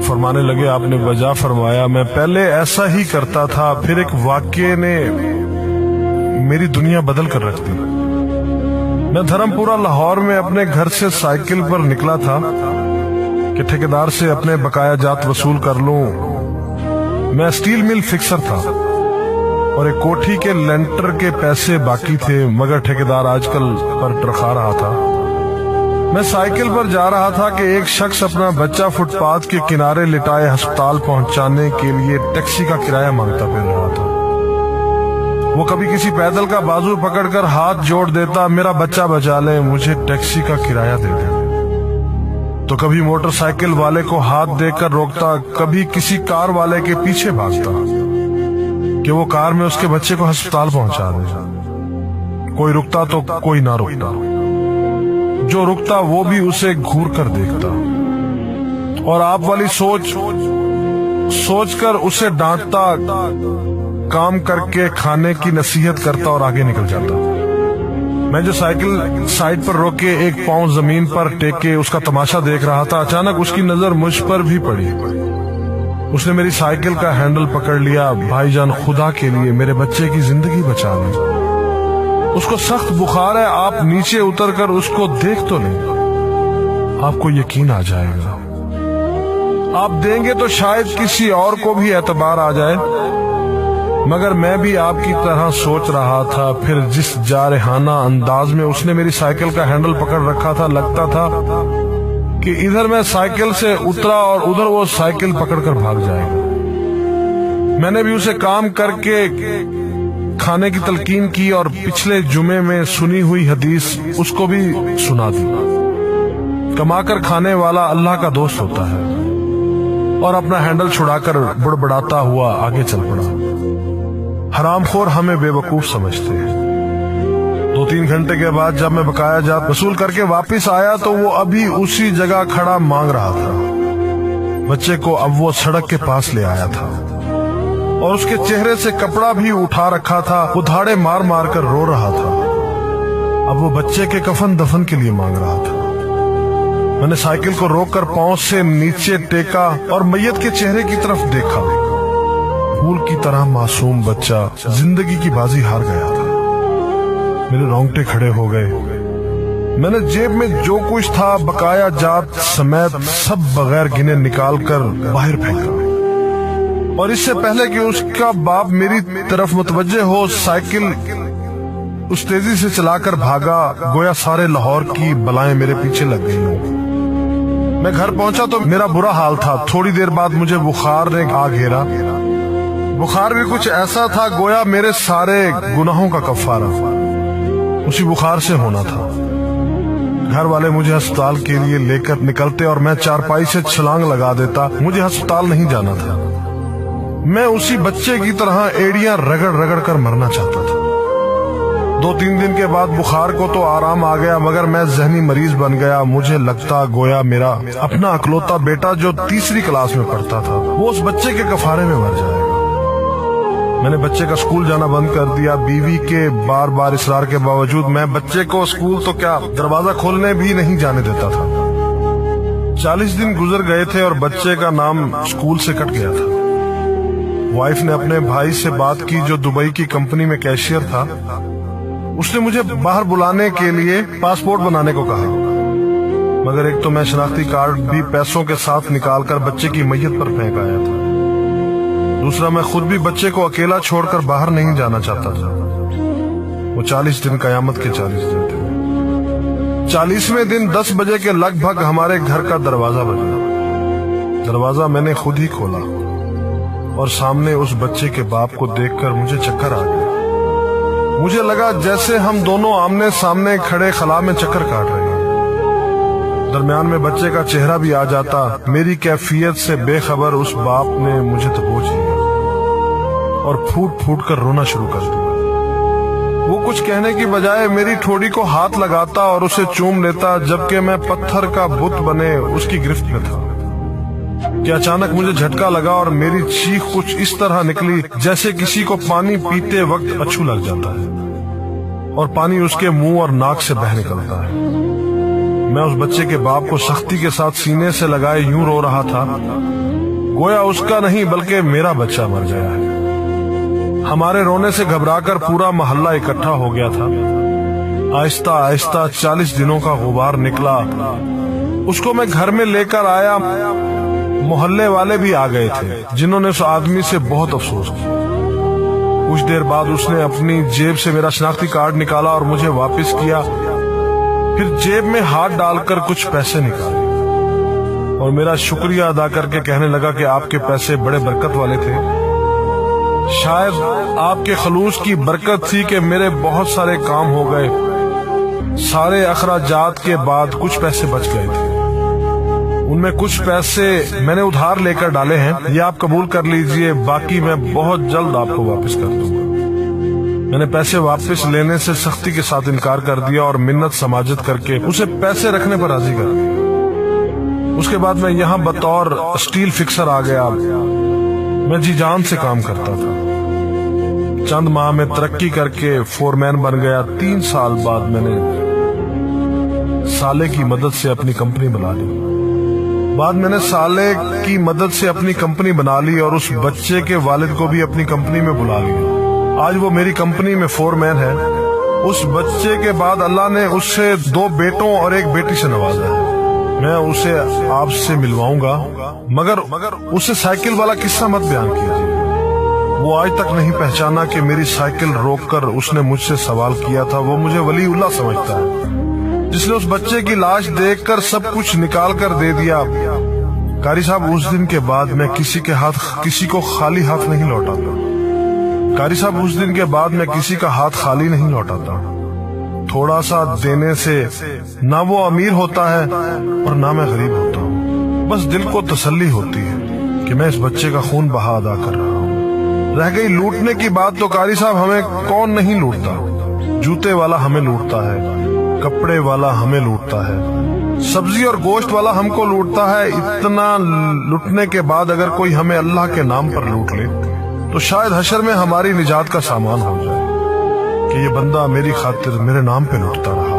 فرمانے لگے آپ نے وجہ فرمایا میں پہلے ایسا ہی کرتا تھا، پھر ایک واقعے نے میری دنیا بدل کر رکھ دی۔ میں دھرم پورہ لاہور میں اپنے گھر سے سائیکل پر نکلا تھا کہ ٹھیکیدار سے اپنے بقایا جات وصول کر لوں۔ میں اسٹیل مل فکسر تھا اور ایک کوٹھی کے لینٹر کے پیسے باقی تھے، مگر ٹھیکیدار آج کل پر ٹرخا رہا تھا۔ میں سائیکل پر جا رہا تھا کہ ایک شخص اپنا بچہ فٹ پاتھ کے کنارے لٹائے ہسپتال پہنچانے کے لیے ٹیکسی کا کرایہ مانگتا پھر رہا تھا۔ وہ کبھی کسی پیدل کا بازو پکڑ کر ہاتھ جوڑ دیتا، میرا بچہ بچا لیں، مجھے ٹیکسی کا کرایہ دے دیں، تو کبھی موٹر سائیکل والے کو ہاتھ دے کر روکتا، کبھی کسی کار والے کے پیچھے بھاگتا کہ وہ کار میں اس کے بچے کو ہسپتال پہنچا دے۔ کوئی رکتا تو کوئی نہ رکتا، جو رکتا وہ بھی اسے گھور کر دیکھتا اور آپ والی سوچ کر اسے ڈانٹتا، کام کر کے کھانے کی نصیحت کرتا اور آگے نکل جاتا۔ میں جو سائیکل سائیڈ پر روک کے ایک پاؤں زمین پر ٹیک کے اس کا تماشا دیکھ رہا تھا، اچانک اس کی نظر مجھ پر بھی پڑی۔ اس نے میری سائیکل کا ہینڈل پکڑ لیا۔ بھائی جان خدا کے لیے میرے بچے کی زندگی بچا لیں، اس کو سخت بخار ہے، آپ نیچے اتر کر اس کو دیکھ تو لیں، آپ کو یقین آ جائے گا۔ آپ دیں گے تو شاید کسی اور کو بھی اعتبار آ جائے، مگر میں بھی آپ کی طرح سوچ رہا تھا۔ پھر جس جارحانہ انداز میں اس نے میری سائیکل کا ہینڈل پکڑ رکھا تھا، لگتا تھا کہ ادھر میں سائیکل سے اترا اور ادھر وہ سائیکل پکڑ کر بھاگ جائے گا۔ میں نے بھی اسے کام کر کے کھانے کی تلقین کی اور پچھلے جمعے میں سنی ہوئی حدیث اس کو بھی سنا دی۔ کما کر کھانے والا اللہ کا دوست ہوتا ہے، اور اپنا ہینڈل چھڑا کر بڑبڑاتا ہوا آگے چل پڑا۔ حرام خور ہمیں بے وقوف سمجھتے ہیں۔ 2-3 گھنٹے کے بعد جب میں بقایا جات وصول کر کے واپس آیا تو وہ ابھی اسی جگہ کھڑا مانگ رہا تھا۔ بچے کو اب وہ سڑک کے پاس لے آیا تھا اور اس کے چہرے سے کپڑا بھی اٹھا رکھا تھا، وہ دھاڑے مار مار کر رو رہا تھا۔ اب وہ بچے کے کفن دفن کے لیے مانگ رہا تھا۔ میں نے سائیکل کو روک کر پاؤں سے نیچے ٹیکا اور میت کے چہرے کی طرف دیکھا۔ پھول کی طرح معصوم بچہ زندگی کی بازی ہار گیا تھا۔ میرے رونگٹے کھڑے ہو گئے۔ میں نے جیب میں جو کچھ تھا بقایا جات سمیت سب بغیر گنے نکال کر باہر پھینکا، اور اس سے پہلے کہ اس کا باپ میری طرف متوجہ ہو، سائیکل اس تیزی سے چلا کر بھاگا، گویا سارے لاہور کی بلائیں میرے پیچھے لگ گئی ہوں۔ میں گھر پہنچا تو میرا برا حال تھا۔ تھوڑی دیر بعد مجھے بخار نے آ گھیرا۔ بخار بھی کچھ ایسا تھا گویا میرے سارے گناہوں کا کفارہ اسی بخار سے ہونا تھا۔ گھر والے مجھے ہسپتال کے لیے لے کر نکلتے اور میں چارپائی سے چھلانگ لگا دیتا۔ مجھے ہسپتال نہیں جانا تھا، میں اسی بچے کی طرح ایڑیاں رگڑ رگڑ کر مرنا چاہتا تھا۔ 2-3 دن کے بعد بخار کو تو آرام آ گیا، مگر میں ذہنی مریض بن گیا۔ مجھے لگتا گویا میرا اپنا اکلوتا بیٹا جو 3ری کلاس میں پڑھتا تھا وہ اس بچے کے کفارے میں مر جائے گا۔ میں نے بچے کا اسکول جانا بند کر دیا۔ بیوی کے بار بار اصرار کے باوجود میں بچے کو اسکول تو کیا دروازہ کھولنے بھی نہیں جانے دیتا تھا۔ 40 دن گزر گئے تھے اور بچے کا نام اسکول سے کٹ گیا تھا۔ وائف نے اپنے بھائی سے بات کی جو دبئی کی کمپنی میں کیشیئر تھا۔ اس نے مجھے باہر بلانے کے لیے پاسپورٹ بنانے کو کہا، مگر ایک تو میں شناختی کارڈ بھی پیسوں کے ساتھ نکال کر بچے کی میت پر پھینک آیا تھا، دوسرا میں خود بھی بچے کو اکیلا چھوڑ کر باہر نہیں جانا چاہتا تھا۔ وہ 40 دن قیامت کے 40 دن تھے۔ 40ویں دن 10 بجے کے لگ بھگ ہمارے گھر کا دروازہ بجا۔ دروازہ میں نے خود ہی کھولا اور سامنے اس بچے کے باپ کو دیکھ کر مجھے چکر آ گیا۔ مجھے لگا جیسے ہم دونوں آمنے سامنے کھڑے خلا میں چکر کاٹ رہے ہیں۔ درمیان میں بچے کا چہرہ بھی آ جاتا۔ میری کیفیت سے بے خبر اس باپ نے مجھے دبوچ لیا اور پھوٹ پھوٹ کر رونا شروع کر دیا۔ وہ کچھ کہنے کی بجائے میری ٹھوڑی کو ہاتھ لگاتا اور اسے چوم لیتا، جبکہ میں پتھر کا بت بنے اس کی گرفت میں تھا کہ اچانک مجھے جھٹکا لگا اور میری چیخ کچھ اس طرح نکلی جیسے کسی کو پانی پیتے وقت اچھو لگ جاتا ہے اور پانی اس کے منہ اور ناک سے بہہ نکلتا ہے۔ میں اس بچے کے باپ کو سختی کے ساتھ سینے سے لگائے یوں رو رہا تھا گویا اس کا نہیں بلکہ میرا بچہ مر گیا ہے۔ ہمارے رونے سے گھبرا کر پورا محلہ اکٹھا ہو گیا تھا۔ آہستہ آہستہ 40 دنوں کا غبار نکلا، اس کو میں گھر میں لے کر آیا۔ محلے والے بھی آ گئے تھے جنہوں نے اس آدمی سے بہت افسوس کیا۔ کچھ دیر بعد اس نے اپنی جیب سے میرا شناختی کارڈ نکالا اور مجھے واپس کیا، پھر جیب میں ہاتھ ڈال کر کچھ پیسے نکالے اور میرا شکریہ ادا کر کے کہنے لگا کہ آپ کے پیسے بڑے برکت والے تھے، شاید آپ کے خلوص کی برکت تھی کہ میرے بہت سارے کام ہو گئے۔ سارے اخراجات کے بعد کچھ پیسے بچ گئے تھے، ان میں کچھ پیسے میں نے ادھار لے کر ڈالے ہیں، یہ آپ قبول کر لیجئے، باقی میں بہت جلد آپ کو واپس کر دوں گا۔ میں نے پیسے واپس لینے سے سختی کے ساتھ انکار کر دیا اور منت سماجت کر کے اسے پیسے رکھنے پر راضی کر دیا۔ اس کے بعد میں یہاں بطور اسٹیل فکسر آ گیا۔ میں جی جان سے کام کرتا تھا، چند ماہ میں ترقی کر کے فورمین بن گیا۔ 3 سال بعد میں نے سالے کی مدد سے اپنی کمپنی بنا لی، اور اس بچے کے والد کو بھی اپنی کمپنی میں بلا لیا۔ آج وہ میری کمپنی میں فورمین ہے۔ اس بچے کے بعد اللہ نے اس سے 2 بیٹوں اور 1 بیٹی سے نوازا ہے۔ میں اسے آپ سے ملواؤں گا، مگر اسے سائیکل والا قصہ مت بیان کیجیے۔ وہ آج تک نہیں پہچانا کہ میری سائیکل روک کر اس نے مجھ سے سوال کیا تھا۔ وہ مجھے ولی اللہ سمجھتا ہے، جس نے اس بچے کی لاش دیکھ کر سب کچھ نکال کر دے دیا۔ قاری صاحب، اس دن کے بعد میں کسی کو خالی ہاتھ نہیں لوٹاتا۔ تھوڑا سا دینے سے نہ وہ امیر ہوتا ہے اور نہ میں غریب ہوتا ہوں۔ بس دل کو تسلی ہوتی ہے کہ میں اس بچے کا خون بہا ادا کر رہا ہوں۔ رہ گئی لوٹنے کی بات، تو قاری صاحب ہمیں کون نہیں لوٹتا؟ جوتے والا ہمیں لوٹتا ہے، کپڑے والا ہمیں لوٹتا ہے، سبزی اور گوشت والا ہم کو لوٹتا ہے۔ اتنا لوٹنے کے بعد اگر کوئی ہمیں اللہ کے نام پر لوٹ لے تو شاید حشر میں ہماری نجات کا سامان ہو جائے کہ یہ بندہ میری خاطر میرے نام پہ لوٹتا رہا۔